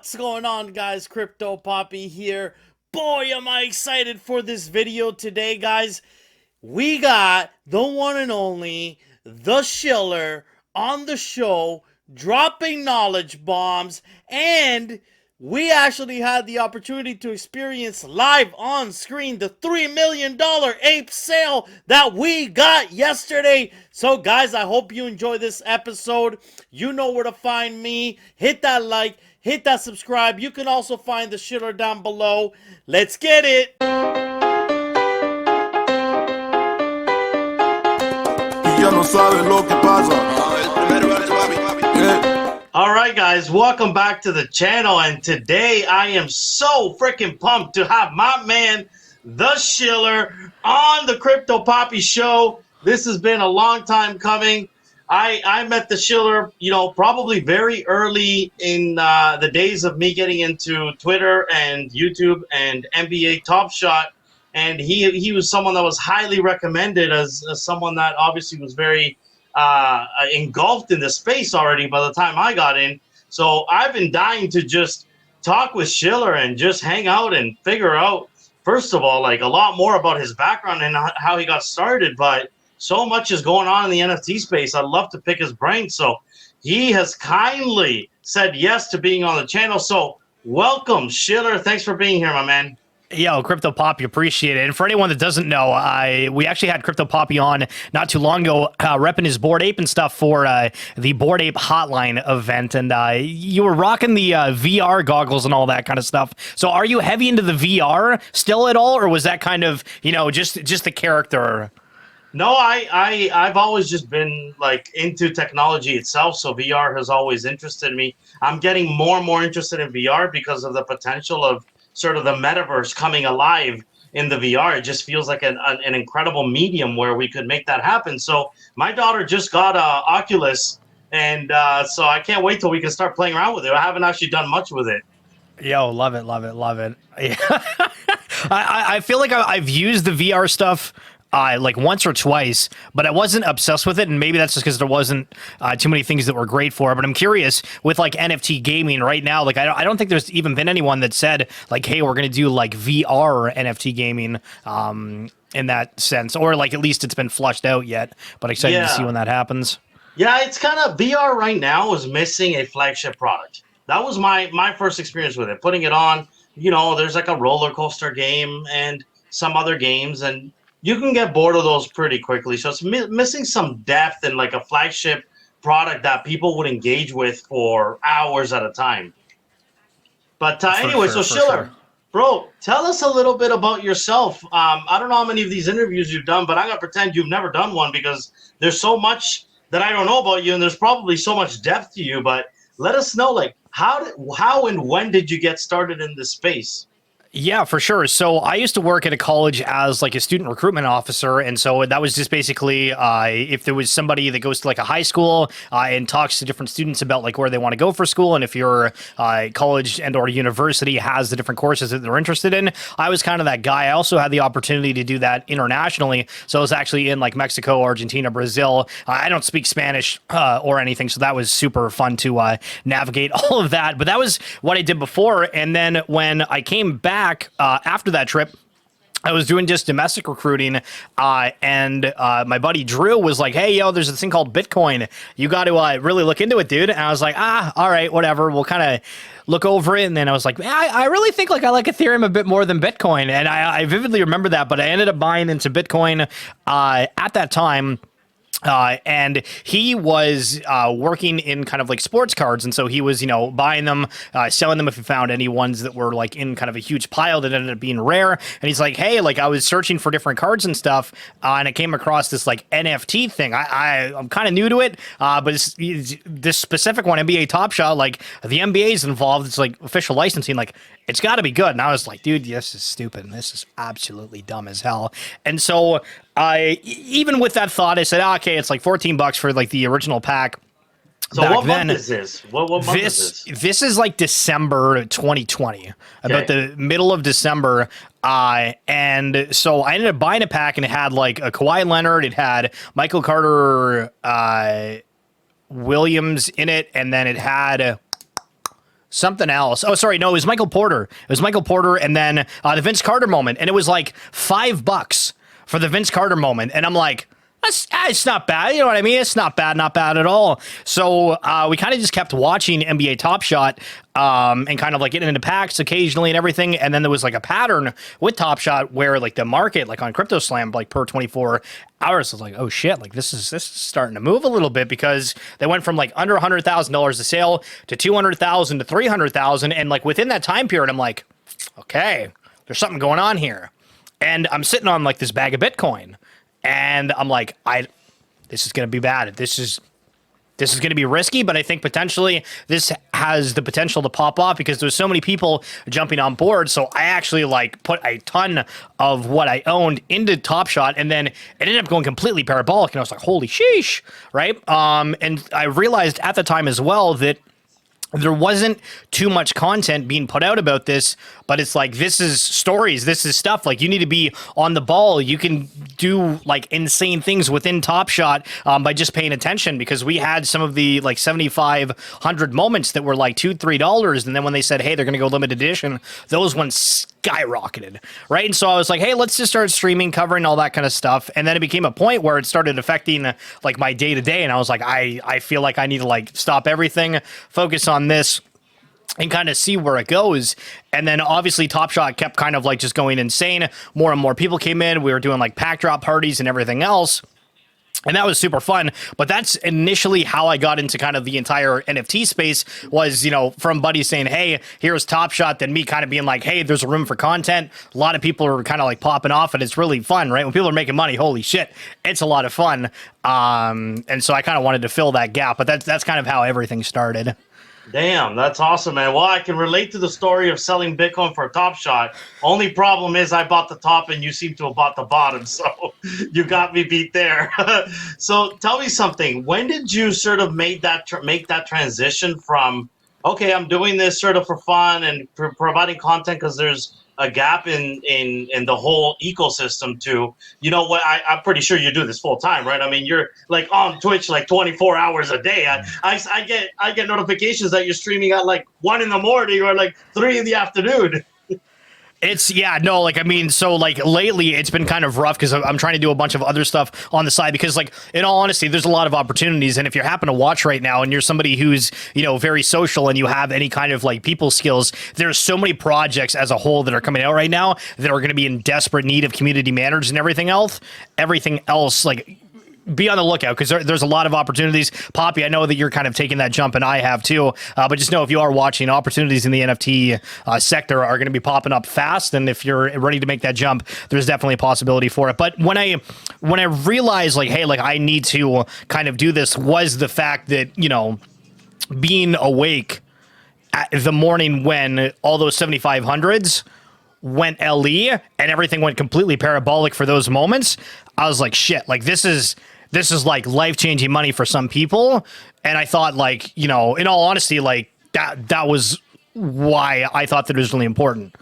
What's going on, guys? Crypto Poppy here. Boy, am I excited for this video today, guys. We got the one and only TheSchiller on the show, dropping knowledge bombs, and we actually had the opportunity to experience live on screen the $3 million ape sale that we got yesterday. So guys, I hope you enjoy this episode. You know where to find me. Hit that like, hit that subscribe. You can also find the Schiller down below. Let's get it. Ya no saben lo que pasa. Alright guys, welcome back to the channel, and today I am so freaking pumped to have my man, TheSchiller, on the Crypto Poppy show. This has been a long time coming. I met TheSchiller, probably very early in the days of me getting into Twitter and YouTube and NBA Top Shot, and he was someone that was highly recommended as someone that obviously was very engulfed in the space already by the time I got in. So I've been dying to just talk with Schiller and just hang out and figure out, first of all, like a lot more about his background and how he got started. But so much is going on in the NFT space. I'd love to pick his brain. So he has kindly said yes to being on the channel. So welcome, Schiller. Thanks for being here, my man. Yo, Crypto Poppy, appreciate it. And for anyone that doesn't know, we actually had Crypto Poppy on not too long ago, repping his Bored Ape and stuff for the Bored Ape Hotline event, and you were rocking the VR goggles and all that kind of stuff. So, are you heavy into the VR still at all, or was that kind of just the character? No, I've always just been like into technology itself, so VR has always interested me. I'm getting more and more interested in VR because of the potential of sort of the metaverse coming alive in the VR. It just feels like an incredible medium where we could make that happen. So my daughter just got Oculus, and so I can't wait till we can start playing around with it. I haven't actually done much with it. Yo, love it, love it, love it. I feel like I've used the VR stuff like once or twice, but I wasn't obsessed with it, and maybe that's just because there wasn't too many things that were great for it. But I'm curious with like NFT gaming right now. Like I don't think there's even been anyone that said like, "Hey, we're gonna do like VR NFT gaming." In that sense, or like at least it's been flushed out yet. But excited to see when that happens. Yeah, it's kind of VR right now is missing a flagship product. That was my first experience with it. Putting it on, there's like a roller coaster game and some other games, and you can get bored of those pretty quickly. So it's missing some depth and like a flagship product that people would engage with for hours at a time. But anyway, so Schiller, bro, tell us a little bit about yourself. I don't know how many of these interviews you've done, but I'm going to pretend you've never done one because there's so much that I don't know about you, and there's probably so much depth to you. But let us know, like, how and when did you get started in this space? Yeah, for sure. So I used to work at a college as like a student recruitment officer. And so that was just basically if there was somebody that goes to like a high school and talks to different students about like where they want to go for school. And if your college and or university has the different courses that they're interested in, I was kind of that guy. I also had the opportunity to do that internationally. So I was actually in like Mexico, Argentina, Brazil. I don't speak Spanish or anything. So that was super fun to navigate all of that. But that was what I did before. And then when I came back after that trip, I was doing just domestic recruiting, and my buddy Drew was like, "Hey, yo, there's this thing called Bitcoin. You got to really look into it, dude." And I was like, all right, whatever. We'll kind of look over it. And then I was like, I really think like I like Ethereum a bit more than Bitcoin. And I vividly remember that, but I ended up buying into Bitcoin at that time. And he was working in kind of like sports cards, and so he was, buying them, selling them if he found any ones that were like in kind of a huge pile that ended up being rare. And he's like, "Hey, like I was searching for different cards and stuff, and I came across this like NFT thing. I'm kind of new to it, but it's this specific one, NBA Top Shot, like the NBA is involved. It's like official licensing, like." It's got to be good. And I was like, dude, this is stupid. This is absolutely dumb as hell. And so even with that thought, I said, okay, it's like $14 for like the original pack. So what month is this? What month is this? This is like December 2020, about the middle of December. And so I ended up buying a pack, and it had like a Kawhi Leonard. It had Michael Carter Williams in it. And then it had something else. Oh, sorry, no, it was Michael Porter. It was Michael Porter, and then the Vince Carter moment, and it was like $5 for the Vince Carter moment, and I'm like, it's not bad. You know what I mean? It's not bad at all. So we kind of just kept watching NBA Top Shot and kind of like getting into packs occasionally and everything. And then there was like a pattern with Top Shot where like the market, like on Crypto Slam, like per 24 hours, was like, oh shit, like this is starting to move a little bit, because they went from like under $100,000 a sale to 200,000 to 300,000, and like within that time period, I'm like, okay, there's something going on here, and I'm sitting on like this bag of Bitcoin. And I'm like, this is going to be bad. This is going to be risky, but I think potentially this has the potential to pop off because there's so many people jumping on board. So I actually like put a ton of what I owned into Top Shot, and then it ended up going completely parabolic. And I was like, holy sheesh, right? And I realized at the time as well that there wasn't too much content being put out about this, but it's like, this is stories, this is stuff, like you need to be on the ball. You can do like insane things within Top Shot by just paying attention, because we had some of the like 7,500 moments that were like $2-3, and then when they said, hey, they're gonna go limited edition, those ones skyrocketed, right? And so I was like, hey, let's just start streaming, covering all that kind of stuff. And then it became a point where it started affecting like my day-to-day, and I was like, I feel like I need to like stop everything, focus on this, and kind of see where it goes. And then obviously Top Shot kept kind of like just going insane. More and more people came in. We were doing like pack drop parties and everything else, and that was super fun. But that's initially how I got into kind of the entire NFT space, was, you know, from buddies saying, hey, here's Top Shot, then me kind of being like, hey, there's a room for content. A lot of people are kind of like popping off, and it's really fun, right? When people are making money, holy shit, it's a lot of fun. And so I kind of wanted to fill that gap, but that's kind of how everything started. Damn, that's awesome, man. Well, I can relate to the story of selling Bitcoin for a Top Shot. Only problem is I bought the top and you seem to have bought the bottom, so you got me beat there. So tell me something. When did you sort of make that transition from, okay, I'm doing this sort of for fun and providing content because there's a gap in the whole ecosystem, to, you know what, I'm pretty sure you do this full time, right? I mean, you're like on Twitch like 24 hours a day. I get notifications that you're streaming at like 1 a.m. or like 3 p.m. It's, yeah, no, like, I mean, so like lately it's been kind of rough because I'm trying to do a bunch of other stuff on the side, because like, in all honesty, there's a lot of opportunities. And if you happen to watch right now and you're somebody who's, you know, very social and you have any kind of like people skills, there's so many projects as a whole that are coming out right now that are going to be in desperate need of community managers and everything else, like, be on the lookout, because there's a lot of opportunities. Poppy, I know that you're kind of taking that jump, and I have too, but just know, if you are watching, opportunities in the NFT sector are going to be popping up fast, and if you're ready to make that jump, there's definitely a possibility for it. But when I realized, like, hey, like, I need to kind of do this, was the fact that, you know, being awake at the morning when all those 7,500s went LE and everything went completely parabolic for those moments, I was like, shit, like, this is like life-changing money for some people. And I thought, like, you know, in all honesty, like, that was why I thought that it was really important.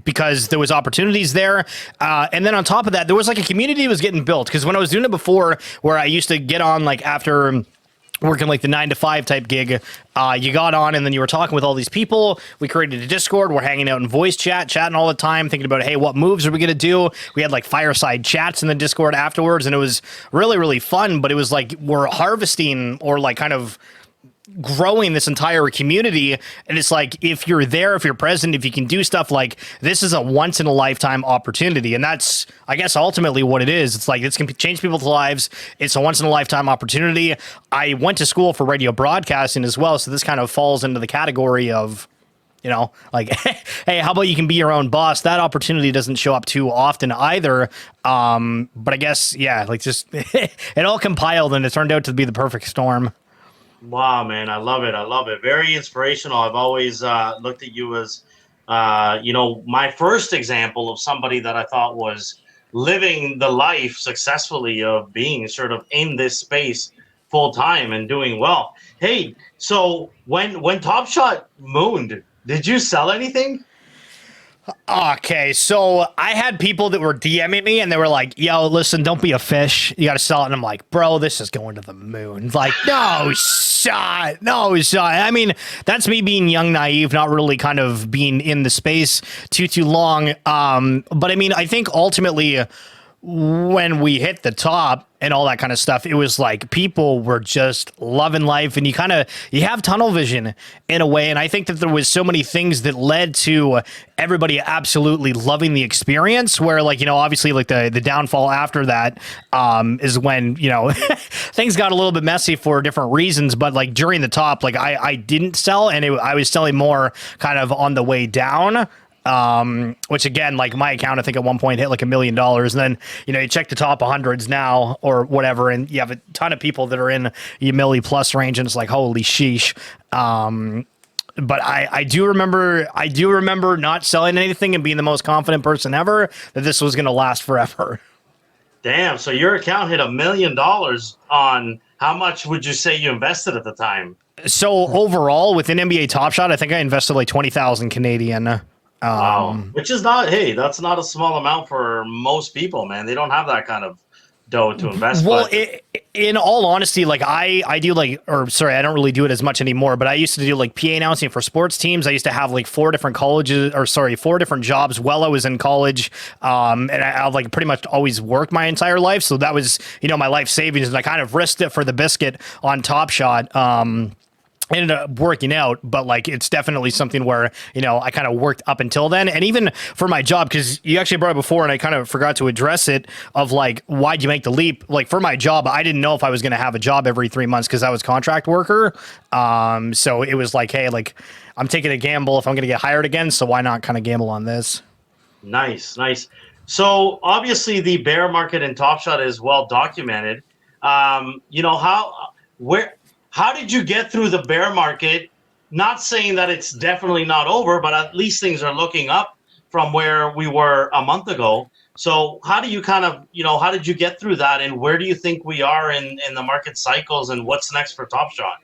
Because there was opportunities there. And then on top of that, there was like a community that was getting built. Because when I was doing it before, where I used to get on like after working like the 9 to 5 type gig, you got on and then you were talking with all these people. We created a Discord. We're hanging out in voice chatting all the time, thinking about, hey, what moves are we going to do? We had like fireside chats in the Discord afterwards, and it was really, really fun. But it was like, we're harvesting, or like kind of growing this entire community. And it's like, if you're there, if you're present, if you can do stuff, like, this is a once in a lifetime opportunity. And that's, I guess, ultimately what it is. It's like, this can change people's lives. It's a once in a lifetime opportunity. I went to school for radio broadcasting as well, so this kind of falls into the category of, you know, like, hey, how about you can be your own boss? That opportunity doesn't show up too often either. But I guess, yeah, like, just it all compiled and it turned out to be the perfect storm. Wow, man, I love it. I love it. Very inspirational. I've always looked at you as, you know, my first example of somebody that I thought was living the life successfully of being sort of in this space full time and doing well. Hey, so when Top Shot mooned, did you sell anything? Okay, so I had people that were DMing me and they were like, yo, listen, don't be a fish. You got to sell it. And I'm like, bro, this is going to the moon. Like, no shot. No shot. I mean, that's me being young, naive, not really kind of being in the space too long. But I mean, I think ultimately when we hit the top and all that kind of stuff, it was like people were just loving life, and you have tunnel vision in a way. And I think that there was so many things that led to everybody absolutely loving the experience, where, like, obviously, like the downfall after that is when, things got a little bit messy for different reasons. But like during the top, like I didn't sell, and I was selling more kind of on the way down. Which again, like my account, I think at one point hit like $1 million. And then, you check the top 100s now or whatever, and you have a ton of people that are in the milli plus range, and it's like, holy sheesh. But I do remember not selling anything and being the most confident person ever that this was going to last forever. Damn. So your account hit $1 million on how much would you say you invested at the time? So overall within NBA Top Shot, I think I invested like 20,000 Canadian. Wow. Which is not, hey, that's not a small amount for most people, man. They don't have that kind of dough to invest. Well, in all honesty, like I do I don't really do it as much anymore, but I used to do like PA announcing for sports teams. I used to have like 4 different jobs while I was in college. And I've like pretty much always worked my entire life. So that was, my life savings, and I kind of risked it for the biscuit on Top Shot. Ended up working out, but like it's definitely something where I kind of worked up until then. And even for my job, because you actually brought it before and I kind of forgot to address it, of like, why'd you make the leap? Like for my job, I didn't know if I was going to have a job every 3 months because I was contract worker. So it was like, hey, like I'm taking a gamble if I'm going to get hired again, so why not kind of gamble on this? Nice. So obviously the bear market in Top Shot is well documented. How did you get through the bear market? Not saying that it's definitely not over, but at least things are looking up from where we were a month ago. So how do you how did you get through that, and where do you think we are in the market cycles, and what's next for Top Shot?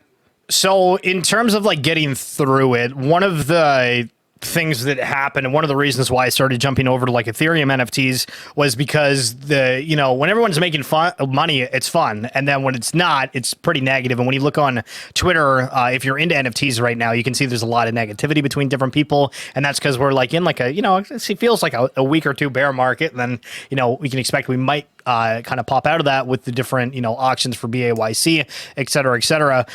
So in terms of like getting through it, one of the things that happened, and one of the reasons why I started jumping over to like Ethereum NFTs was because when everyone's making money, it's fun, and then when it's not, it's pretty negative. And when you look on Twitter, if you're into NFTs right now, you can see there's a lot of negativity between different people, and that's because we're like in like a it feels like a week or two bear market, and then we can expect we might kind of pop out of that with the different auctions for BAYC, et cetera, et cetera.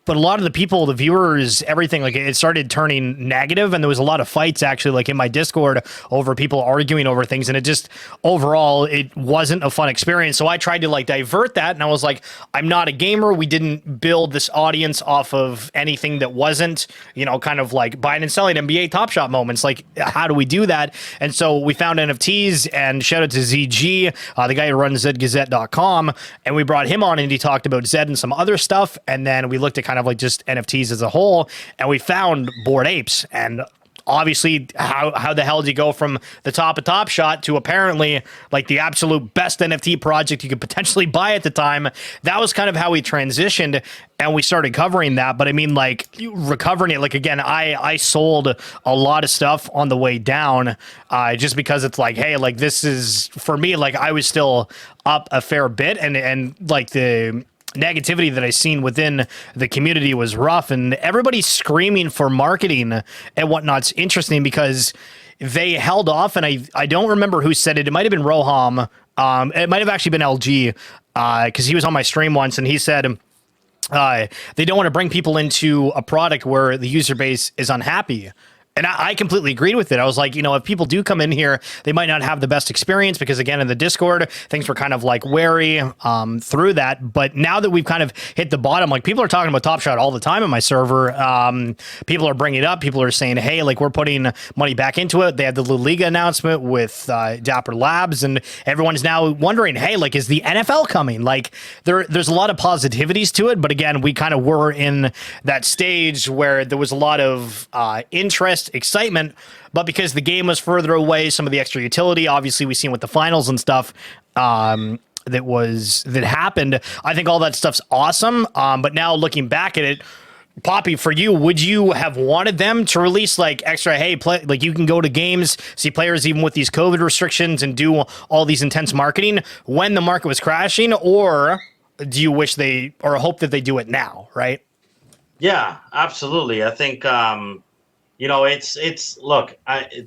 But a lot of the people, the viewers, everything, like it started turning negative, and there was a lot of fights actually like in my Discord over people arguing over things, and it just overall it wasn't a fun experience. So I tried to like divert that, and I was like, I'm not a gamer. We didn't build this audience off of anything that wasn't kind of like buying and selling NBA Top Shot moments. Like, how do we do that? And so we found NFTs, and shout out to ZG, the guy who runs ZGazette.com, and we brought him on, and he talked about Zed and some other stuff, and then we looked at kind of like just NFTs as a whole, and we found Bored Apes. And obviously, how the hell did you go from the top of Top Shot to apparently like the absolute best NFT project you could potentially buy at the time? That was kind of how we transitioned, and we started covering that. But I mean, like recovering it, like again, I sold a lot of stuff on the way down, just because it's like, hey, like this is for me, like I was still up a fair bit, and like the negativity that I seen within the community was rough, and everybody's screaming for marketing and whatnot's interesting because they held off. And I don't remember who said it. It might have been Roham. It might have actually been LG, because he was on my stream once, and he said they don't want to bring people into a product where the user base is unhappy. And I completely agreed with it. I was like, if people do come in here, they might not have the best experience because, again, in the Discord, things were kind of like wary through that. But now that we've kind of hit the bottom, like people are talking about Top Shot all the time on my server. People are bringing it up. People are saying, hey, like we're putting money back into it. They had the La Liga announcement with Dapper Labs, and everyone's now wondering, hey, like is the NFL coming? Like there's a lot of positivities to it. But again, we kind of were in that stage where there was a lot of interest, excitement, but because the game was further away, some of the extra utility, obviously we've seen with the finals and stuff that happened. I think all that stuff's awesome. But now looking back at it, Poppy, for you, would you have wanted them to release like extra, hey, play, like you can go to games, see players even with these COVID restrictions and do all these intense marketing when the market was crashing? Or do you wish they, or hope that they do it now, right? Yeah, absolutely. I think look,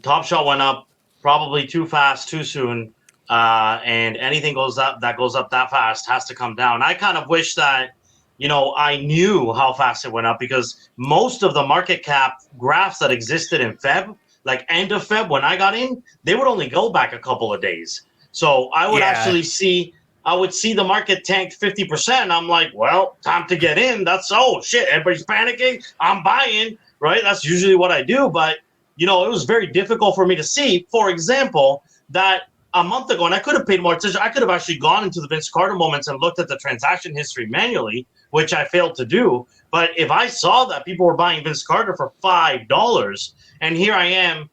Top Shot went up probably too fast, too soon, and anything goes up that goes up that fast has to come down. I kind of wish that I knew how fast it went up, because most of the market cap graphs that existed in Feb, like end of Feb when I got in, they would only go back a couple of days. So I would Yeah. I would see the market tanked 50%. I'm like, well, time to get in. That's, oh shit, everybody's panicking. I'm buying, right? That's usually what I do. But, it was very difficult for me to see, for example, that a month ago, and I could have paid more attention. I could have actually gone into the Vince Carter moments and looked at the transaction history manually, which I failed to do. But if I saw that people were buying Vince Carter for $5, and here I am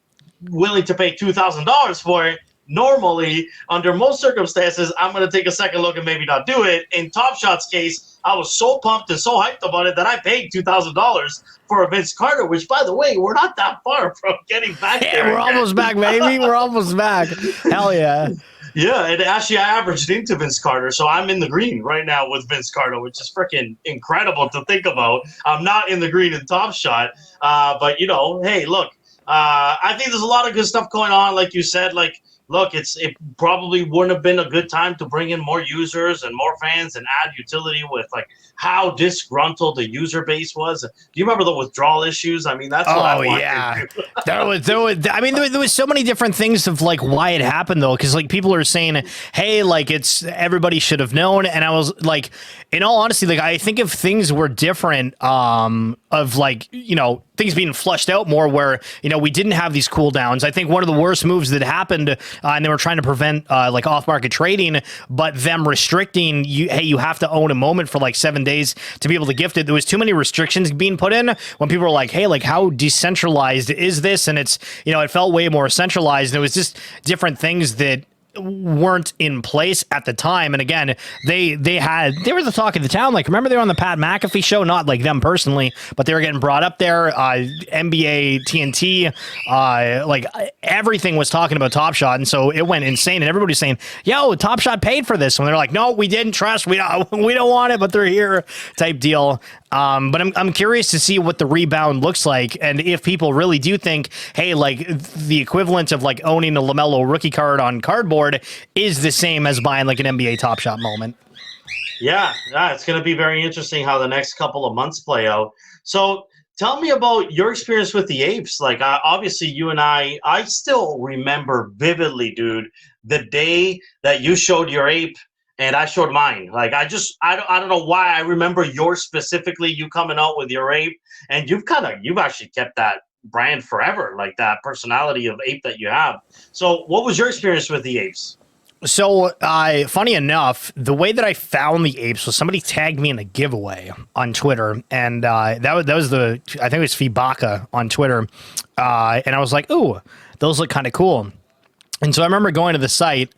willing to pay $2,000 for it, normally, under most circumstances, I'm going to take a second look and maybe not do it. In Top Shot's case, I was so pumped and so hyped about it that I paid $2,000 for a Vince Carter, which, by the way, we're not that far from getting back there. We're almost back, baby. We're almost back. Hell yeah. Yeah, and actually I averaged into Vince Carter, so I'm in the green right now with Vince Carter, which is freaking incredible to think about. I'm not in the green in Top Shot, but hey, look, I think there's a lot of good stuff going on, like you said. Like, look, it probably wouldn't have been a good time to bring in more users and more fans and add utility with like how disgruntled the user base was. Do you remember the withdrawal issues? I mean, that's what I wanted to do. there was so many different things of like why it happened though, because like people are saying, hey, like it's everybody should have known, and I was like, in all honesty, like I think if things were different, of like things being flushed out more, where we didn't have these cooldowns. I think one of the worst moves that happened, and they were trying to prevent like off-market trading, but them restricting you. Hey, you have to own a moment for like 7 days to be able to gift it. There was too many restrictions being put in when people were like, hey, like how decentralized is this? And it's it felt way more centralized. And it was just different things that weren't in place at the time. And again, they were the talk of the town. Like, remember they were on the Pat McAfee show, not like them personally, but they were getting brought up there. NBA, TNT, like everything was talking about Top Shot, and so it went insane. And everybody's saying, "Yo, Top Shot paid for this," when they're like, "No, we didn't. Trust, we don't want it, but they're here," type deal. But I'm curious to see what the rebound looks like, and if people really do think, hey, like the equivalent of like owning a LaMelo rookie card on cardboard is the same as buying like an NBA Top Shot moment. Yeah, it's going to be very interesting how the next couple of months play out. So tell me about your experience with the Apes. Like, obviously you and I still remember vividly, dude, the day that you showed your ape and I showed mine. Like, I don't know why I remember yours specifically, you coming out with your ape, and you've actually kept that brand forever, like that personality of ape that you have. So what was your experience with the apes? So, funny enough, the way that I found the apes was somebody tagged me in a giveaway on Twitter, and that was I think it was Fibaka on Twitter, and I was like, ooh, those look kind of cool. And so I remember going to the site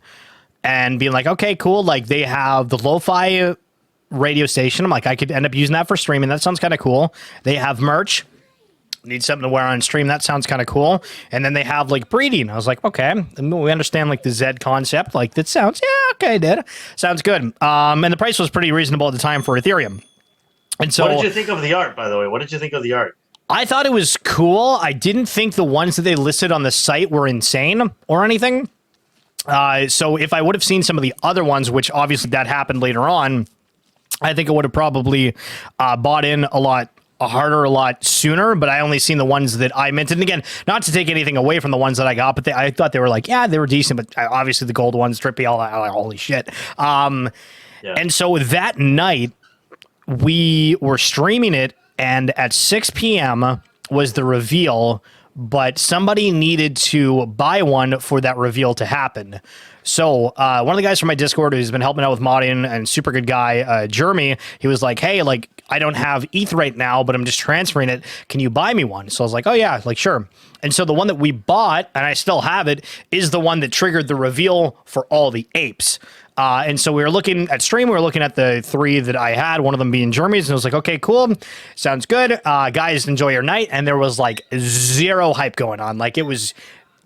and being like, okay, cool, like they have the lo-fi radio station. I'm like, I could end up using that for streaming. That sounds kind of cool. They have merch. Need something to wear on stream. That sounds kind of cool. And then they have like breeding. I was like, okay, we understand like the Zed concept. Like that sounds, yeah, okay, dude. Sounds good. And the price was pretty reasonable at the time for Ethereum. And so, what did you think of the art, by the way? What did you think of the art? I thought it was cool. I didn't think the ones that they listed on the site were insane or anything. So if I would have seen some of the other ones, which obviously that happened later on, I think I would have probably bought in a lot sooner, but I only seen the ones that I meant. And again, not to take anything away from the ones that I got, but I thought they were like, yeah, they were decent, but obviously the gold ones, trippy, all that, holy shit. Yeah. And so that night we were streaming it, and at 6 p.m. was the reveal, but somebody needed to buy one for that reveal to happen. So one of the guys from my Discord who's been helping out with modding and super good guy, Jeremy, he was like, hey, like, I don't have ETH right now, but I'm just transferring it. Can you buy me one? So I was like, oh yeah, like sure. And so the one that we bought, and I still have it, is the one that triggered the reveal for all the apes. And so we were looking at stream. We were looking at the 3 that I had, one of them being Jeremy's. And I was like, okay, cool. Sounds good. Guys, enjoy your night. And there was like zero hype going on. Like it was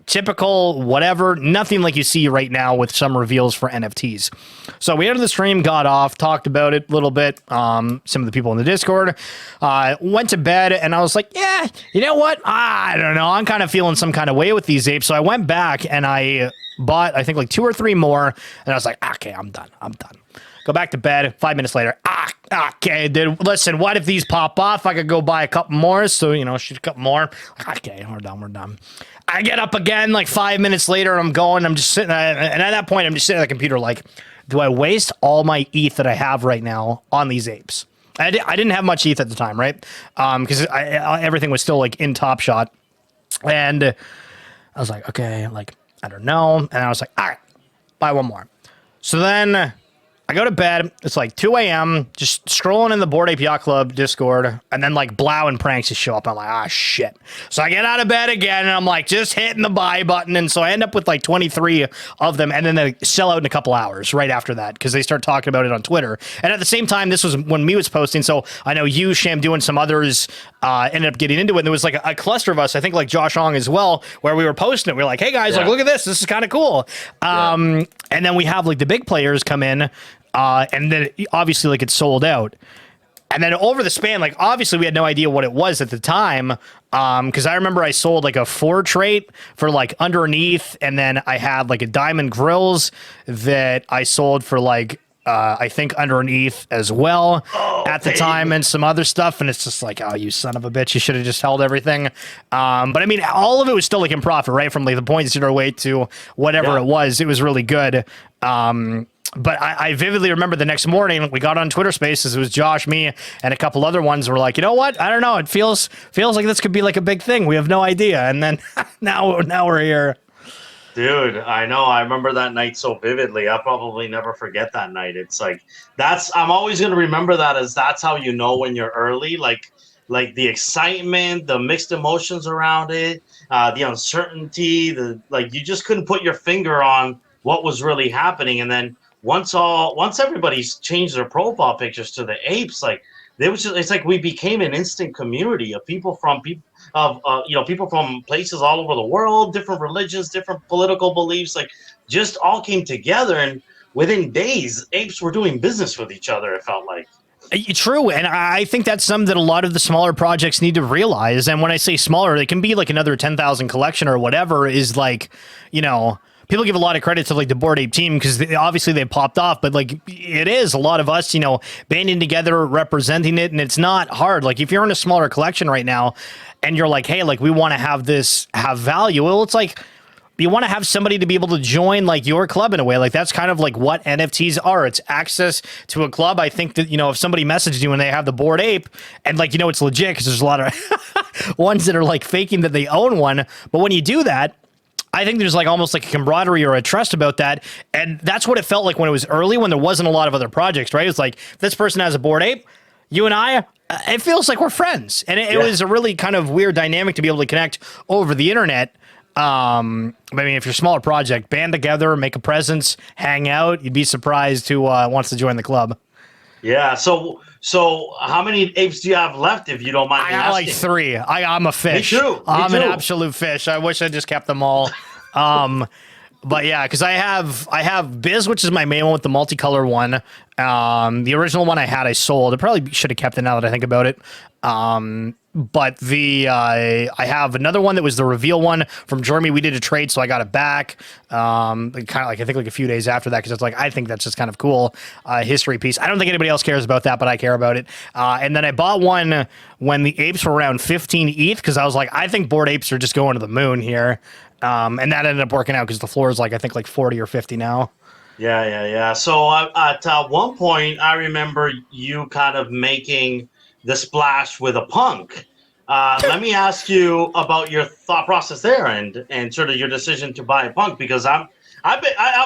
typical, whatever, nothing like you see right now with some reveals for NFTs. So we entered the stream, got off, talked about it a little bit. Some of the people in the Discord went to bed, and I was like, yeah, you know what? I don't know. I'm kind of feeling some kind of way with these apes. So I went back and I bought, I think, like 2 or 3 more, and I was like, okay, I'm done. Go back to bed. 5 minutes later, okay, dude, listen, what if these pop off? I could go buy a couple more. So, shoot a couple more. Okay, we're done. I get up again like 5 minutes later, and I'm just sitting, and at that point, I'm just sitting at the computer like, do I waste all my ETH that I have right now on these apes? I didn't have much ETH at the time, right? Because everything was still like in Top Shot. And I was like, okay, like, I don't know. And I was like, all right, buy one more. So then I go to bed. It's like 2 a.m. just scrolling in the Bored Ape Yacht Club Discord, and then like Blau and Pranks just show up. I'm like, shit. So I get out of bed again, and I'm like just hitting the buy button, and so I end up with like 23 of them, and then they sell out in a couple hours right after that because they start talking about it on Twitter. And at the same time, this was when me was posting, so I know you, Sham, and some others ended up getting into it. And there was like a cluster of us, I think like Josh Ong as well, where we were posting it. We were like, hey guys, like look at this. This is kind of cool. And then we have like the big players come in. And then obviously like it sold out. And then over the span, like obviously we had no idea what it was at the time. Cause I remember I sold like a 4 trait for like underneath. And then I had like a diamond grills that I sold for like, I think underneath as well at the time, and some other stuff. And it's just like, oh, you son of a bitch. You should have just held everything. But I mean, all of it was still like in profit, right? From like the 0.08 to whatever it was really good. But I vividly remember the next morning we got on Twitter Spaces. It was Josh, me, and a couple other ones were like, you know what? I don't know. It feels like this could be like a big thing. We have no idea. And then now we're here. Dude, I know. I remember that night so vividly. I'll probably never forget that night. It's like I'm always gonna remember that as that's how you know when you're early. Like the excitement, the mixed emotions around it, the uncertainty, you just couldn't put your finger on what was really happening. And then once everybody's changed their profile pictures to the apes, like it's like we became an instant community of people from places all over the world, different religions, different political beliefs, like just all came together, and within days apes were doing business with each other, it felt like. True, and I think that's something that a lot of the smaller projects need to realize. And when I say smaller, it can be like another 10,000 collection or whatever, is like, people give a lot of credit to like the Bored Ape team because obviously they popped off, but like it is a lot of us, banding together, representing it, and it's not hard. Like if you're in a smaller collection right now and you're like, hey, like we want to have this have value. Well, it's like you want to have somebody to be able to join like your club in a way. Like that's kind of like what NFTs are. It's access to a club. I think that, if somebody messaged you and they have the Bored Ape and like, it's legit because there's a lot of ones that are like faking that they own one. But when you do that, I think there's like almost like a camaraderie or a trust about that. And that's what it felt like when it was early, when there wasn't a lot of other projects, right? It's like, this person has a Bored Ape, you and I, it feels like we're friends. And it was a really kind of weird dynamic to be able to connect over the internet. I mean, if you're a smaller project, band together, make a presence, hang out, you'd be surprised who wants to join the club. Yeah. So how many apes do you have left, if you don't mind me asking? I got like 3. I'm a fish. Me too. I'm an absolute fish. I wish I just kept them all. But yeah, because I have Biz, which is my main one with the multicolor one. The original one I sold. I probably should have kept it now that I think about it. But I have another one that was the reveal one from Jeremy. We did a trade, so I got it back. Kind of like I think like a few days after that, because it's like I think that's just kind of cool history piece. I don't think anybody else cares about that, but I care about it. And then I bought one when the apes were around 15 ETH, because I was like, I think Bored Apes are just going to the moon here. And that ended up working out because the floor is like I think like 40 or 50 now. Yeah. So at one point, I remember you kind of making the splash with a punk. Let me ask you about your thought process there and sort of your decision to buy a punk, because I'm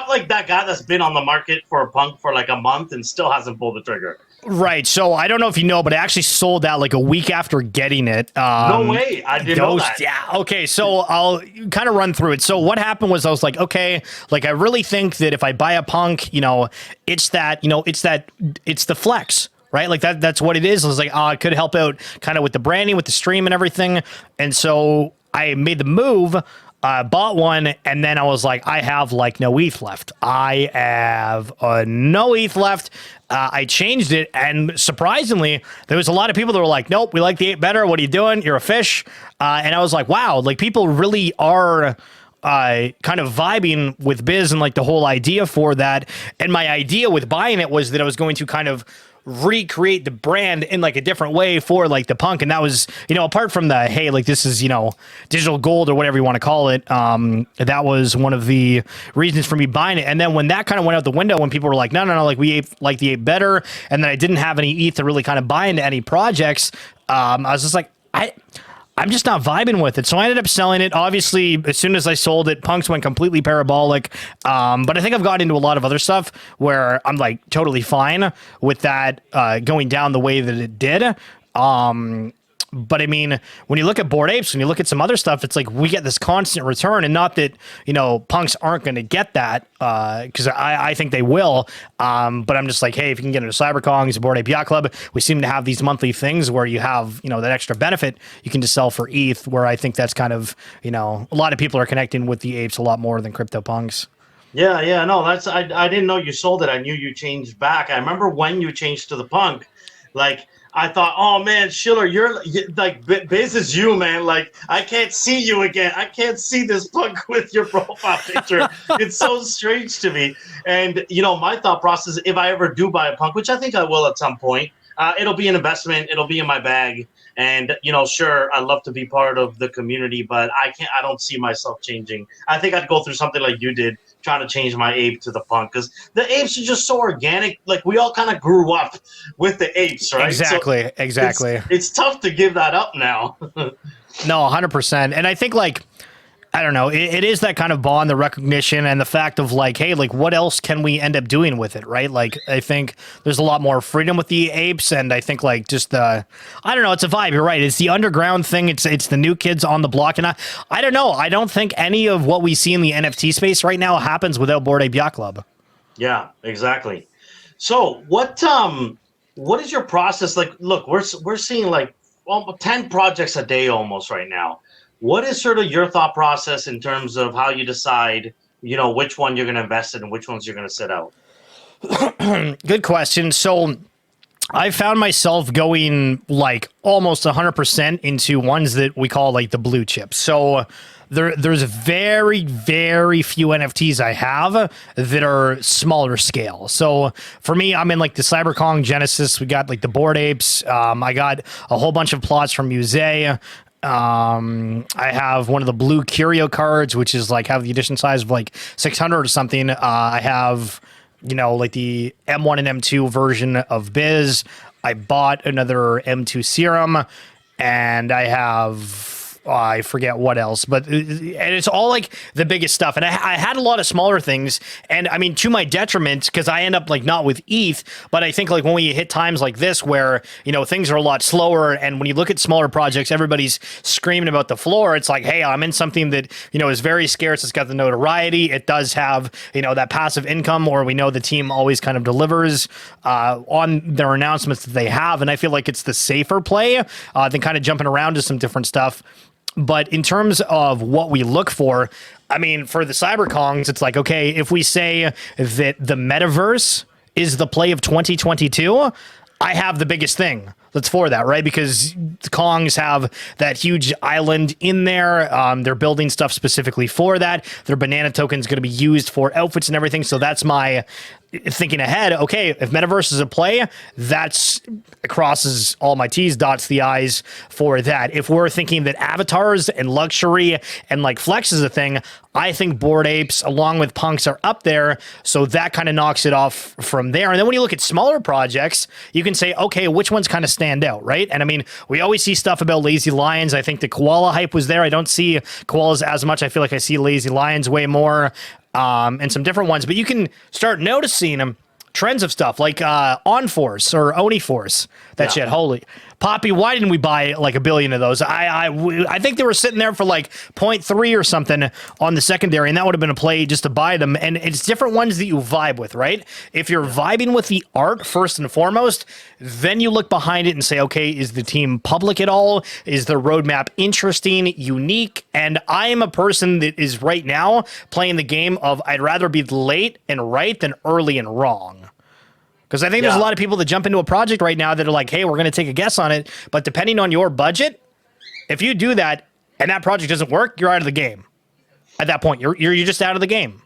like that guy that's been on the market for a punk for like a month and still hasn't pulled the trigger. Right. So I don't know if you know, but I actually sold out like a week after getting it. No way. I didn't know that. Yeah. Okay. So I'll kind of run through it. So what happened was I was like, okay, like I really think that if I buy a punk, it's the flex. Right. Like that's what it is. I was like, it could help out kind of with the branding, with the stream and everything. And so I made the move. Bought one, and then I was like, I have like no ETH left. I have no ETH left. I changed it, and surprisingly, there was a lot of people that were like, nope, we like the ape better. What are you doing? You're a fish. And I was like, wow, like people really are kind of vibing with Biz and like the whole idea for that. And my idea with buying it was that I was going to kind of recreate the brand in like a different way for like the punk. And that was, apart from the, hey, like this is, digital gold or whatever you want to call it. That was one of the reasons for me buying it. And then when that kind of went out the window, when people were like, no, like we like the ape better. And then I didn't have any ETH to really kind of buy into any projects. I was just like, I'm just not vibing with it. So I ended up selling it. Obviously, as soon as I sold it, punks went completely parabolic. But I think I've got into a lot of other stuff where I'm like totally fine with that going down the way that it did. But I mean, when you look at Bored Apes, when you look at some other stuff, it's like we get this constant return, and not that, punks aren't going to get that, because I think they will. But I'm just like, hey, if you can get into CyberKongz, Bored Ape Yacht Club, we seem to have these monthly things where you have, that extra benefit you can just sell for ETH, where I think that's kind of, a lot of people are connecting with the apes a lot more than crypto punks. Yeah, no, I didn't know you sold it. I knew you changed back. I remember when you changed to the punk, like, I thought, oh man, Schiller, you're like, Biz is you, man. Like, I can't see you again. I can't see this punk with your profile picture. It's so strange to me. And, my thought process, if I ever do buy a punk, which I think I will at some point, it'll be an investment. It'll be in my bag. And, sure, I'd love to be part of the community, but I don't see myself changing. I think I'd go through something like you did, trying to change my ape to the punk, because the apes are just so organic. Like, we all kind of grew up with the apes, right? Exactly. It's tough to give that up now. No, 100%. And I think, like, I don't know, it is that kind of bond, the recognition, and the fact of like, hey, like what else can we end up doing with it, right? Like, I think there's a lot more freedom with the apes, and I think like just I don't know, it's a vibe. You're right. It's the underground thing. It's the new kids on the block, and I don't know. I don't think any of what we see in the NFT space right now happens without Bored Ape Yacht Club. Yeah, exactly. So what is your process like? Look, we're seeing like 10 projects a day almost right now. What is sort of your thought process in terms of how you decide, which one you're going to invest in and which ones you're going to sit out? Good question. So I found myself going like almost 100% into ones that we call like the blue chips. So there's very, very few NFTs I have that are smaller scale. So for me, I'm in like the CyberKong Genesis. We got like the Bored Apes. I got a whole bunch of plots from Musée. I have one of the blue curio cards, which is like have the edition size of like 600 or something. I have, like the M1 and M2 version of Biz. I bought another M2 serum, and I have, I forget what else, but and it's all like the biggest stuff. And I had a lot of smaller things, and I mean, to my detriment, because I end up like not with ETH, but I think like when we hit times like this where, things are a lot slower, and when you look at smaller projects, everybody's screaming about the floor. It's like, hey, I'm in something that, is very scarce. It's got the notoriety. It does have, that passive income, or we know the team always kind of delivers on their announcements that they have. And I feel like it's the safer play than kind of jumping around to some different stuff. But in terms of what we look for, I mean, for the CyberKongs, it's like, okay, if we say that the metaverse is the play of 2022, I have the biggest thing that's for that, right? Because the Kongs have that huge island in there. They're building stuff specifically for that. Their banana token is going to be used for outfits and everything. So that's my thinking ahead. Okay, if metaverse is a play, that's crosses all my T's, dots the I's for that. If we're thinking that avatars and luxury and like flex is a thing, I think Bored Apes along with punks are up there. So that kind of knocks it off from there. And then when you look at smaller projects, you can say, okay, which ones kind of stand out, right? And I mean, we always see stuff about lazy lions. I think the koala hype was there. I don't see koalas as much. I feel like I see lazy lions way more. and some different ones, but you can start noticing trends of stuff like On Force or Oni Force. That shit, holy Poppy! Why didn't we buy like a billion of those? I think they were sitting there for like 0.3 or something on the secondary, and that would have been a play just to buy them. And it's different ones that you vibe with, right? If you're vibing with the art first and foremost, then you look behind it and say, okay, is the team public at all? Is the roadmap interesting, unique? And I am a person that is right now playing the game of I'd rather be late and right than early and wrong. Because I think there's a lot of people that jump into a project right now that are like, hey, we're going to take a guess on it. But depending on your budget, if you do that and that project doesn't work, you're out of the game. At that point, you're just out of the game.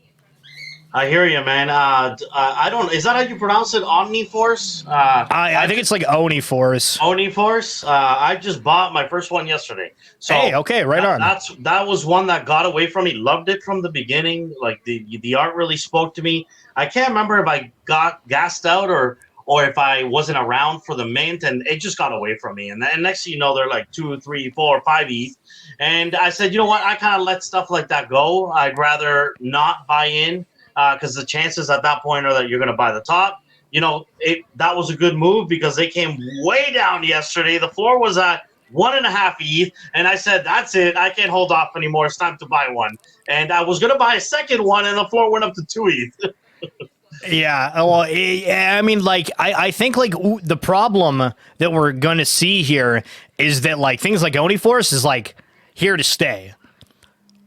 I hear you, man. I don't. Is that how you pronounce it? Omni Force? I think it's like Oni Force. Oni Force. I just bought my first one yesterday. So hey, okay, right on. That was one that got away from me. Loved it from the beginning. Like the art really spoke to me. I can't remember if I got gassed out or if I wasn't around for the mint, and it just got away from me. And next thing you know, they're like 2, 3, 4, 5 ETH. And I said, you know what? I kind of let stuff like that go. I'd rather not buy in. Because the chances at that point are that you're going to buy the top. You know, that was a good move because they came way down yesterday. The floor was at 1.5 ETH, and I said, that's it. I can't hold off anymore. It's time to buy one. And I was going to buy a second one, and the floor went up to 2 ETH. Yeah, well, I mean, like, I think, like, the problem that we're going to see here is that, like, things like Oni Force is, like, here to stay.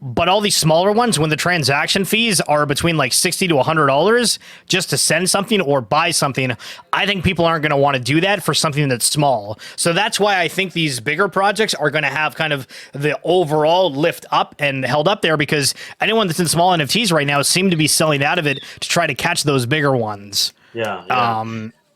But all these smaller ones, when the transaction fees are between like $60 to $100 just to send something or buy something, I think people aren't going to want to do that for something that's small. So that's why I think these bigger projects are going to have kind of the overall lift up and held up there, because anyone that's in small NFTs right now seem to be selling out of it to try to catch those bigger ones. Yeah.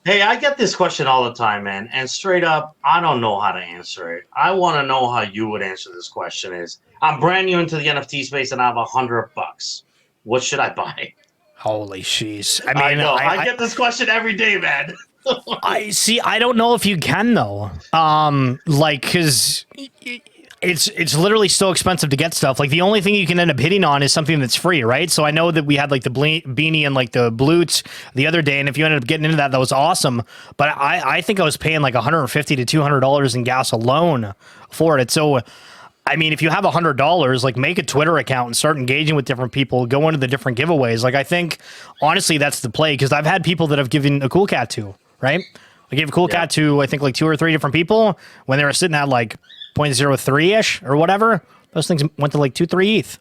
Hey, I get this question all the time, man. And straight up, I don't know how to answer it. I want to know how you would answer this question is, I'm brand new into the NFT space and I have $100. What should I buy? Holy sheesh. I I mean, know. I get this question every day, man. I don't know if you can though. Like, cause it's literally so expensive to get stuff. Like, the only thing you can end up hitting on is something that's free, right? So I know that we had like the beanie and like the blutes the other day, and if you ended up getting into that, that was awesome. But I think I was paying like $150 to $200 in gas alone for it. So I mean, if you have $100, like, make a Twitter account and start engaging with different people, go into the different giveaways. Like, I think honestly that's the play, because I've had people that have given a cool cat to, right? I gave a cool cat to, I think, like 2 or 3 different people when they were sitting at like 0.03-ish or whatever. Those things went to like 2-3 ETH.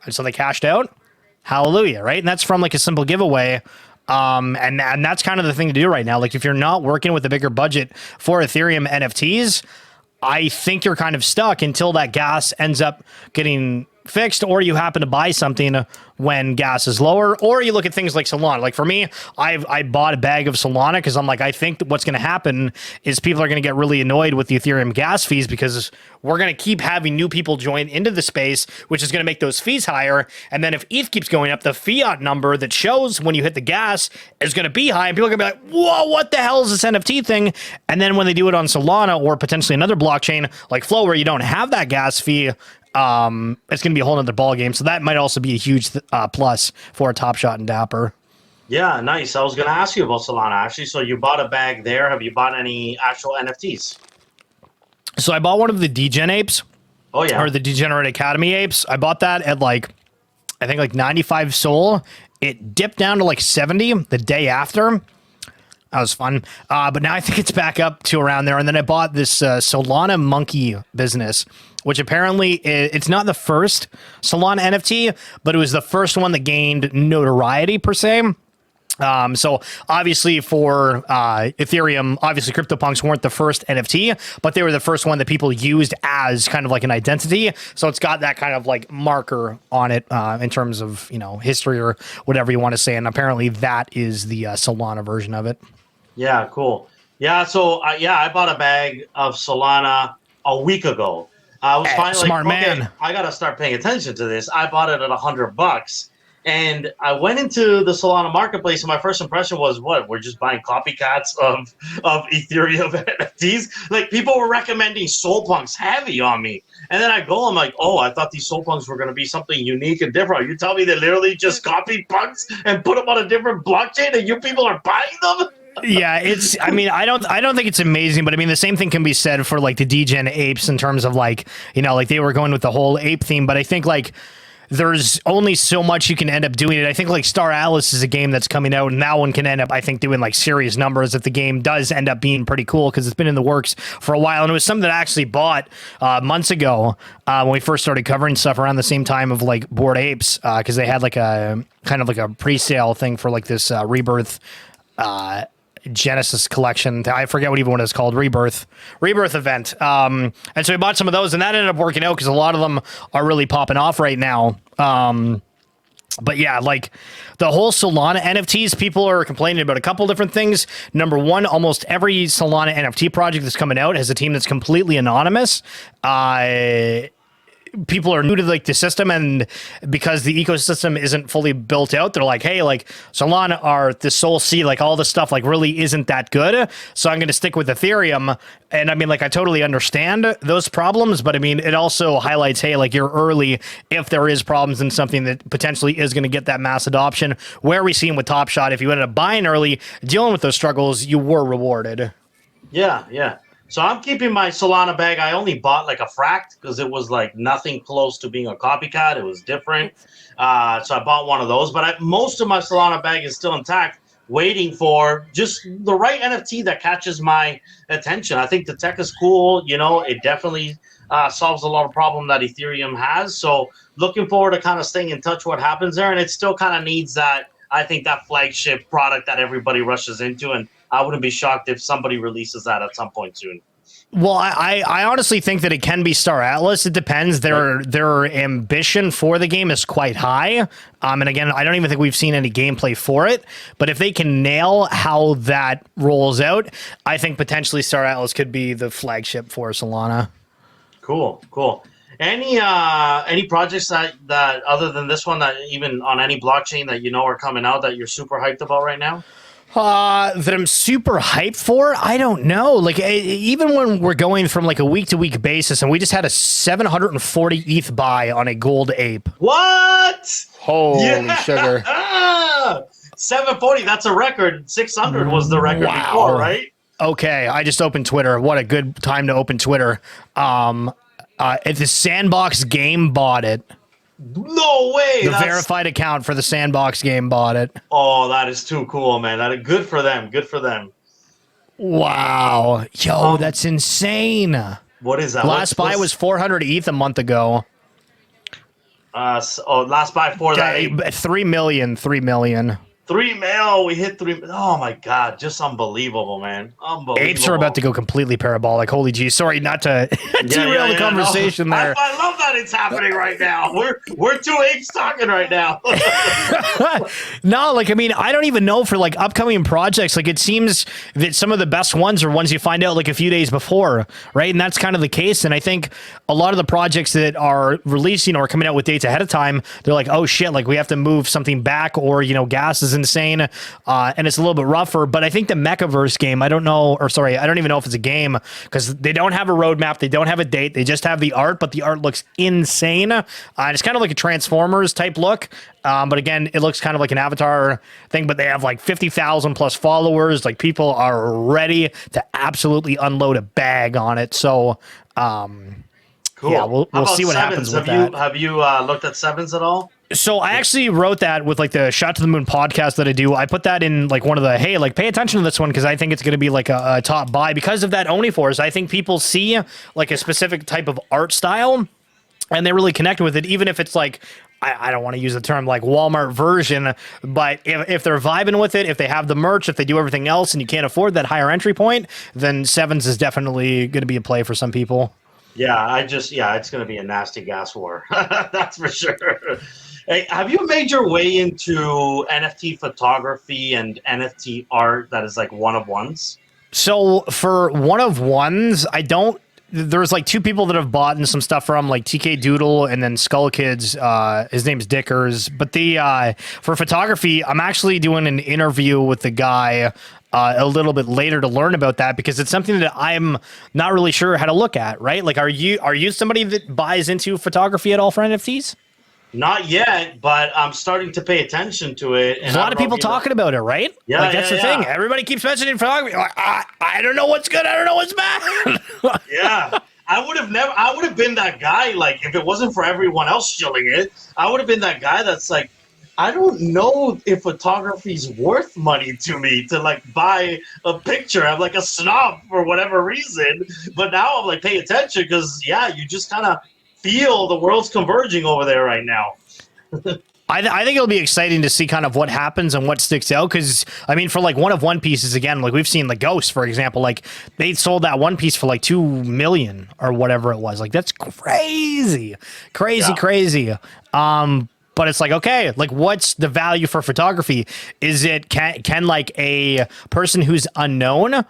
And so they cashed out. Hallelujah, right? And that's from like a simple giveaway. And that's kind of the thing to do right now. Like, if you're not working with a bigger budget for Ethereum NFTs, I think you're kind of stuck until that gas ends up getting fixed, or you happen to buy something when gas is lower, or you look at things like Solana. Like, for me, I bought a bag of Solana because I'm like, I think that what's going to happen is people are going to get really annoyed with the Ethereum gas fees, because we're going to keep having new people join into the space, which is going to make those fees higher. And then if ETH keeps going up, the fiat number that shows when you hit the gas is going to be high, and people are going to be like, whoa, what the hell is this NFT thing? And then when they do it on Solana or potentially another blockchain like Flow, where you don't have that gas fee, it's going to be a whole nother ball game. So that might also be a huge plus for a Top Shot and Dapper. Yeah, nice. I was going to ask you about Solana, actually. So you bought a bag there. Have you bought any actual NFTs? So I bought one of the Degen apes. Oh, yeah. Or the Degenerate Academy apes. I bought that at like, I think like 95 Sol. It dipped down to like 70 the day after. That was fun. But now I think it's back up to around there. And then I bought this Solana monkey business, which apparently it's not the first Solana NFT, but it was the first one that gained notoriety per se. So obviously for Ethereum, obviously CryptoPunks weren't the first NFT, but they were the first one that people used as kind of like an identity. So it's got that kind of like marker on it in terms of, you know, history or whatever you want to say. And apparently that is the Solana version of it. Yeah, cool. Yeah, so I bought a bag of Solana a week ago. I was finally smart man. I gotta start paying attention to this. I bought it at $100, And I went into the Solana marketplace, and my first impression was, what? We're just buying copycats of Ethereum NFTs. Like, people were recommending Soul Punks heavy on me. And then I go, I'm like, oh, I thought these Soul Punks were going to be something unique and different. You tell me they literally just copied punks and put them on a different blockchain, and you people are buying them? Yeah, I mean, I don't think it's amazing, but I mean, the same thing can be said for like the degen apes in terms of like, you know, like they were going with the whole ape theme, but I think like there's only so much you can end up doing it. I think like Star Atlas is a game that's coming out, and that one can end up, I think, doing like serious numbers if the game does end up being pretty cool, because it's been in the works for a while. And it was something that I actually bought months ago when we first started covering stuff around the same time of like Bored Apes, because they had like a kind of like a pre-sale thing for like this Rebirth Genesis collection. I forget what even one is called. Rebirth event. And so we bought some of those, and that ended up working out because a lot of them are really popping off right now. But yeah, like the whole Solana NFTs, people are complaining about a couple different things. Number one, almost every Solana NFT project that's coming out has a team that's completely anonymous. People are new to like the system, and because the ecosystem isn't fully built out, they're like, hey, like Solana or the Sol C, like all this stuff like really isn't that good, so I'm going to stick with Ethereum. And I mean, like, I totally understand those problems, but I mean, it also highlights, hey, like you're early if there is problems in something that potentially is going to get that mass adoption. Where we seen with Top Shot, if you ended up buying early, dealing with those struggles, you were rewarded. Yeah. So I'm keeping my Solana bag. I only bought like a fract because it was like nothing close to being a copycat. It was different. So I bought one of those. But most of my Solana bag is still intact, waiting for just the right NFT that catches my attention. I think the tech is cool. You know, it definitely solves a lot of problem that Ethereum has. So looking forward to kind of staying in touch what happens there. And it still kind of needs that, I think, that flagship product that everybody rushes into. And I wouldn't be shocked if somebody releases that at some point soon. Well, I honestly think that it can be Star Atlas. It depends. Their ambition for the game is quite high. And again, I don't even think we've seen any gameplay for it. But if they can nail how that rolls out, I think potentially Star Atlas could be the flagship for Solana. Cool. Any projects that other than this one, that even on any blockchain that you know are coming out that you're super hyped about right now? That I'm super hyped for? I don't know. Like, even when we're going from like a week-to-week basis, and we just had a 740 ETH buy on a gold ape. What? Holy sugar. 740, that's a record. 600 was the record before, right? Okay, I just opened Twitter. What a good time to open Twitter. The Sandbox game bought it. No way! The verified account for the Sandbox game bought it. Oh, that is too cool, man. That is good for them. Good for them. Wow. Yo, that's insane. What is that? Last buy was 400 ETH a month ago. Last buy for that. 3 million. 3 mil. We hit 3. Oh my God. Just unbelievable, man. Unbelievable. Apes are about to go completely parabolic. Holy gee. Sorry not to derail the conversation there. I love that it's happening right now. We're two apes talking right now. No, like, I mean, I don't even know for like upcoming projects. Like, it seems that some of the best ones are ones you find out like a few days before, right? And that's kind of the case. And I think a lot of the projects that are releasing or coming out with dates ahead of time, they're like, oh shit, like we have to move something back, or, you know, gas is insane, and it's a little bit rougher. But I think the Mechaverse game, I don't even know if it's a game, because they don't have a roadmap, they don't have a date, they just have the art, but the art looks insane. It's kind of like a Transformers type look, but again, it looks kind of like an Avatar thing, but they have like 50,000 plus followers. Like, people are ready to absolutely unload a bag on it. So cool. Yeah, we'll see what happens with that. Have you looked at Sevens at all? So I actually wrote that with like the Shot to the Moon podcast that I do. I put that in like one of the, hey, like pay attention to this one, because I think it's going to be like a top buy because of that Oni Force. I think people see like a specific type of art style and they really connect with it, even if it's like, I don't want to use the term like Walmart version, but if they're vibing with it, if they have the merch, if they do everything else and you can't afford that higher entry point, then Sevens is definitely going to be a play for some people. Yeah, it's going to be a nasty gas war. That's for sure. Hey, have you made your way into NFT photography and NFT art that is like one of ones? So for one of ones, I don't there's like two people that have bought some stuff from, like TK Doodle and then Skull Kids. His name's Dickers. But for photography, I'm actually doing an interview with the guy a little bit later to learn about that, because it's something that I'm not really sure how to look at, right? Like, are you somebody that buys into photography at all for NFTs? Not yet, but I'm starting to pay attention to it. And There's a lot of people talking about it, right? Yeah, like that's the thing. Everybody keeps mentioning photography. Like, I don't know what's good. I don't know what's bad. Yeah. I would have been that guy, like, if it wasn't for everyone else shilling it, I would have been that guy that's like, I don't know if photography's worth money to me to, like, buy a picture. I'm like a snob for whatever reason. But now I'm like, pay attention, because, yeah, you just kind of feel the world's converging over there right now. I think it'll be exciting to see kind of what happens and what sticks out, because I mean, for like one pieces, again, like we've seen the Ghost, for example, like they sold that one piece for like 2 million or whatever it was. Like that's crazy. But it's like, okay, like what's the value for photography? Is it can like a person who's unknown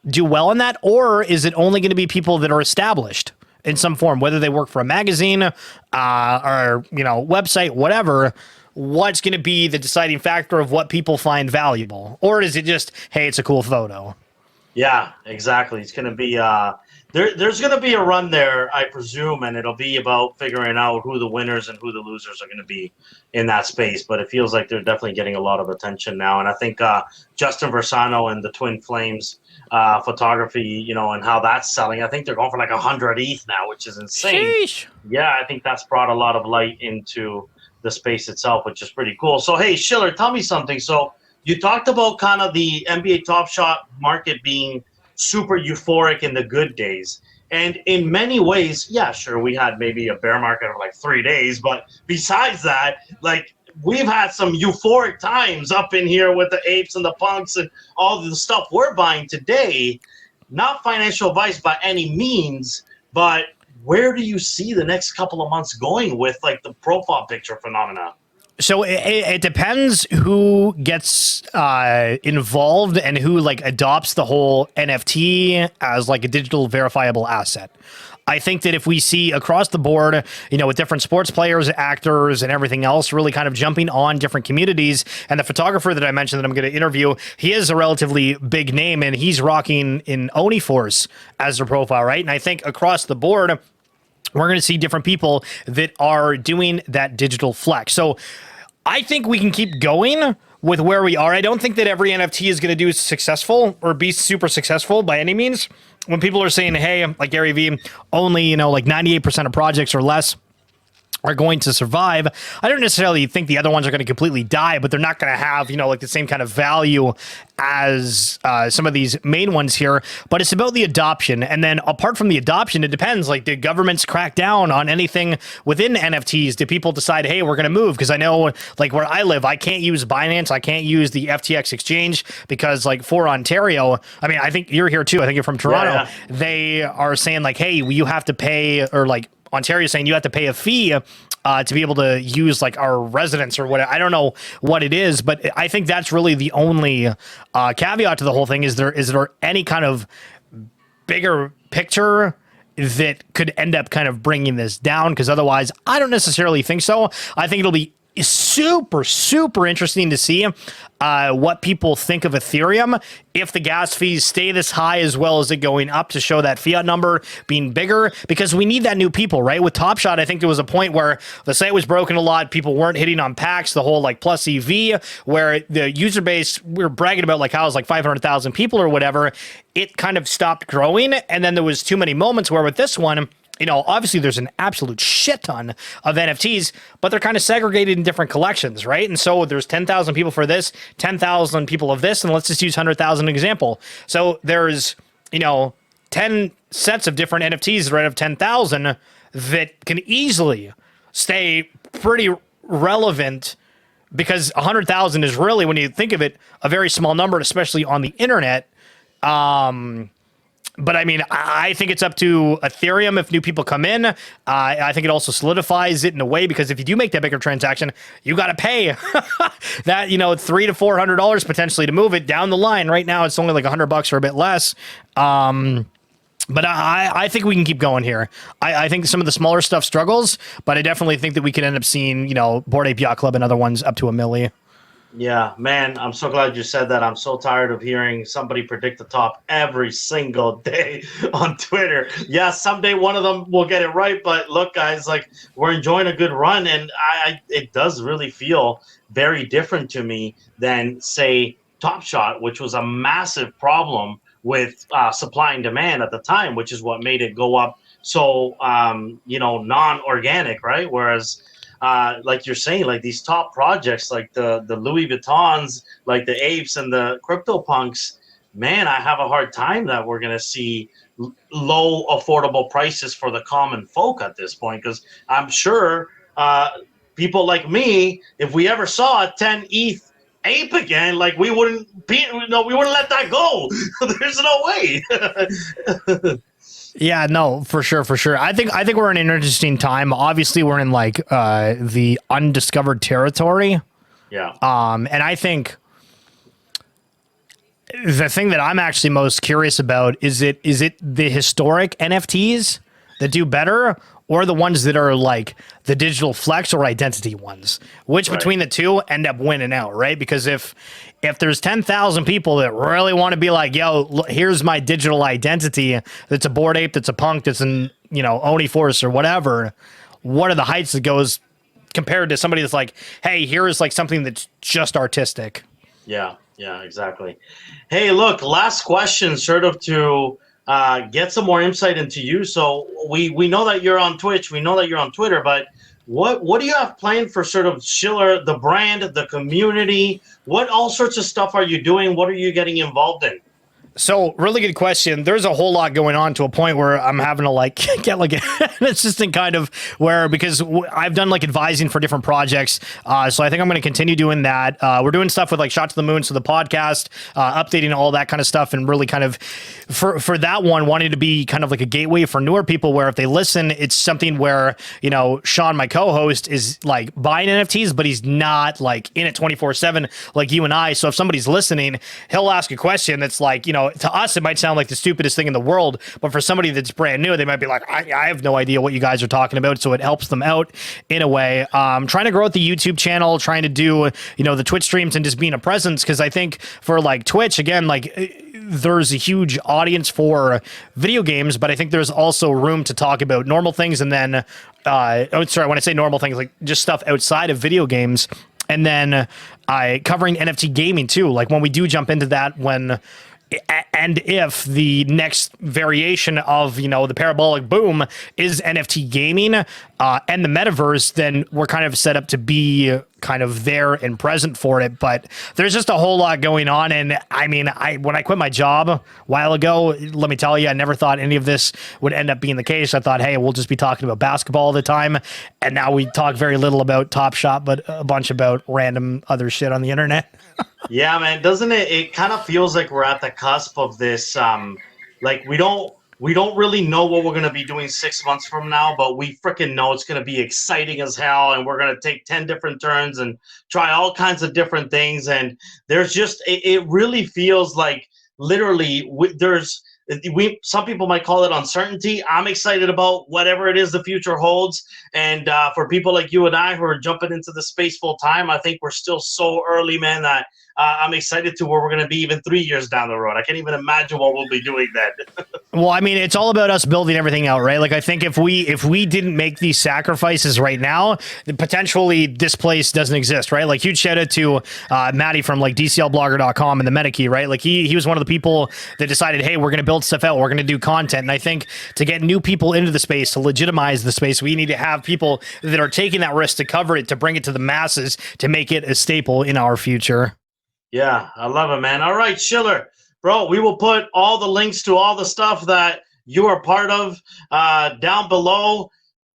do well in that, or is it only going to be people that are established in some form, whether they work for a magazine or, website, whatever? What's going to be the deciding factor of what people find valuable? Or is it just, hey, it's a cool photo? Yeah, exactly. It's going to be there's going to be a run there, I presume, and it'll be about figuring out who the winners and who the losers are going to be in that space. But it feels like they're definitely getting a lot of attention now. And I think Justin Versano and the Twin Flames photography, and how that's selling, I think they're going for like 100 ETH now, which is insane. Sheesh. Yeah, I think that's brought a lot of light into the space itself, which is pretty cool. So, hey, Schiller, tell me something. So you talked about kind of the NBA Top Shot market being super euphoric in the good days. And in many ways, yeah, sure, we had maybe a bear market of like 3 days. But besides that, like, we've had some euphoric times up in here with the apes and the punks and all the stuff we're buying today. Not financial advice by any means, but where do you see the next couple of months going with like the profile picture phenomena? So it depends who gets involved and who like adopts the whole NFT as like a digital verifiable asset. I think that if we see across the board, with different sports players, actors, and everything else really kind of jumping on different communities, and the photographer that I mentioned that I'm going to interview, he is a relatively big name, and he's rocking in Oni Force as their profile, right? And I think across the board, we're going to see different people that are doing that digital flex. So I think we can keep going with where we are. I don't think that every NFT is going to do successful or be super successful by any means. When people are saying, hey, like Gary Vee, only, like 98% of projects or less are going to survive, I don't necessarily think the other ones are going to completely die, but they're not going to have, like the same kind of value as some of these main ones here. But it's about the adoption. And then apart from the adoption, it depends. Like, did governments crack down on anything within NFTs? Did people decide, hey, we're going to move? Because I know, like, where I live, I can't use Binance. I can't use the FTX exchange because, like, for Ontario, I mean, I think you're here too. I think you're from Toronto. Yeah. They are saying, like, hey, you have to pay, or like, Ontario saying you have to pay a fee to be able to use like our residence or whatever. I don't know what it is, but I think that's really the only caveat to the whole thing. Is there any kind of bigger picture that could end up kind of bringing this down? Because otherwise, I don't necessarily think so. I think it'll be super interesting to see what people think of Ethereum if the gas fees stay this high as well as it going up, to show that fiat number being bigger, because we need that new people, right? With Top Shot, I think there was a point where the site was broken a lot. People weren't hitting on packs, the whole like plus EV, where the user base, we were bragging about like how it was like 500,000 people or whatever. It kind of stopped growing. And then there was too many moments where with this one, obviously there's an absolute shit ton of NFTs, but they're kind of segregated in different collections, right? And so there's 10,000 people for this, 10,000 people of this, and let's just use 100,000 example. So there's, 10 sets of different NFTs right of 10,000 that can easily stay pretty relevant, because 100,000 is really, when you think of it, a very small number, especially on the internet. But I mean, I think it's up to Ethereum if new people come in. I think it also solidifies it in a way, because if you do make that bigger transaction, you got to pay that, $300 to $400 potentially to move it down the line. Right now, it's only like $100 or a bit less. But I think we can keep going here. I think some of the smaller stuff struggles, but I definitely think that we could end up seeing, Bored Ape Yacht Club and other ones up to 1 milli. Yeah, man, I'm so glad you said that. I'm so tired of hearing somebody predict the top every single day on Twitter. Yeah, someday one of them will get it right, but look, guys, like we're enjoying a good run, and it does really feel very different to me than say Top Shot, which was a massive problem with supply and demand at the time, which is what made it go up so non-organic, right? Whereas like you're saying, like these top projects, like the Louis Vuittons, like the Apes and the CryptoPunks, man, I have a hard time that we're gonna see low affordable prices for the common folk at this point, because I'm sure people like me, if we ever saw a 10 ETH ape again, like we wouldn't be, we wouldn't let that go. There's no way. Yeah, no, for sure, for sure. I think we're in an interesting time. Obviously, we're in like the undiscovered territory. Yeah. And I think the thing that I'm actually most curious about is it the historic NFTs that do better, or the ones that are like the digital flex or identity ones, which Right. between the two end up winning out, right? Because if there's 10,000 people that really want to be like, yo, here's my digital identity, that's a Bored Ape, that's a punk, that's an, Oni Force or whatever, what are the heights that goes compared to somebody that's like, hey, here is like something that's just artistic? Yeah, exactly. Hey, look, last question, sort of to get some more insight into you. So we know that you're on Twitch, we know that you're on Twitter, but what do you have planned for sort of Schiller, the brand, the community? What all sorts of stuff are you doing? What are you getting involved in? So, really good question. There's a whole lot going on to a point where I'm having to like get like an assistant kind of where, because I've done like advising for different projects. So I think I'm going to continue doing that. We're doing stuff with like Shot to the Moon. So the podcast, updating all that kind of stuff, and really kind of for that one, wanting to be kind of like a gateway for newer people where if they listen, it's something where, Sean, my co-host, is like buying NFTs, but he's not like in it 24/7 like you and I. So if somebody's listening, he'll ask a question that's like, to us, it might sound like the stupidest thing in the world, but for somebody that's brand new, they might be like, I have no idea what you guys are talking about. So it helps them out in a way. Trying to grow out the YouTube channel, trying to do, the Twitch streams and just being a presence. Cause I think for like Twitch, again, like there's a huge audience for video games, but I think there's also room to talk about normal things. And then, when I say normal things, like just stuff outside of video games. And then covering NFT gaming too. Like when we do jump into that, and if the next variation of, the parabolic boom is NFT gaming and the metaverse, then we're kind of set up to be kind of there and present for it. But there's just a whole lot going on. And I mean, when I quit my job a while ago, let me tell you, I never thought any of this would end up being the case. I thought, hey, we'll just be talking about basketball all the time. And now we talk very little about Top Shot, but a bunch about random other shit on the internet. Yeah, man, doesn't it? It kind of feels like we're at the cusp of this. Like we don't really know what we're gonna be doing 6 months from now, but we freaking know it's gonna be exciting as hell, and we're gonna take 10 different turns and try all kinds of different things. And there's just it really feels like literally some people might call it uncertainty. I'm excited about whatever it is the future holds. And for people like you and I who are jumping into the space full time, I think we're still so early, man, that I'm excited to where we're going to be even 3 years down the road. I can't even imagine what we'll be doing then. Well, I mean, it's all about us building everything out, right? Like, I think if we didn't make these sacrifices right now, then potentially this place doesn't exist, right? Like, huge shout out to Maddie from like DCLblogger.com and the MetaKey, right? Like, he was one of the people that decided, hey, we're going to build stuff out, we're going to do content. And I think to get new people into the space, to legitimize the space, we need to have people that are taking that risk to cover it, to bring it to the masses, to make it a staple in our future. Yeah, I love it, man. All right, Schiller, bro, we will put all the links to all the stuff that you are part of down below.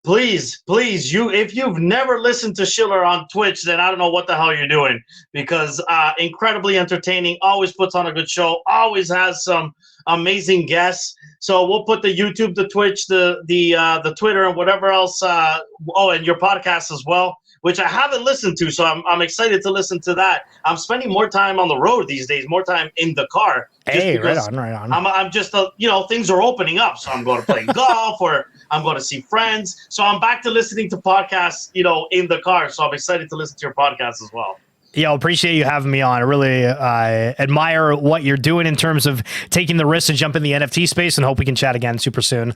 Please, if you've never listened to Schiller on Twitch, then I don't know what the hell you're doing, because incredibly entertaining, always puts on a good show, always has some amazing guests. So we'll put the YouTube, the Twitch, the Twitter, and whatever else. And your podcast as well, which I haven't listened to. So I'm excited to listen to that. I'm spending more time on the road these days, more time in the car. Hey, right on. I'm just, things are opening up. So I'm going to play golf or I'm going to see friends. So I'm back to listening to podcasts, in the car. So I'm excited to listen to your podcast as well. Yeah, I appreciate you having me on. I really admire what you're doing in terms of taking the risk to jump in the NFT space, and hope we can chat again super soon.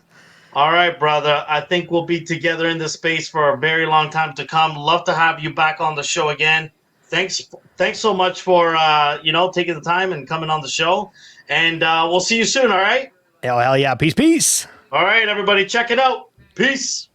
All right, brother. I think we'll be together in this space for a very long time to come. Love to have you back on the show again. Thanks so much for taking the time and coming on the show. And we'll see you soon. All right. Hell yeah. Peace. All right, everybody, check it out. Peace.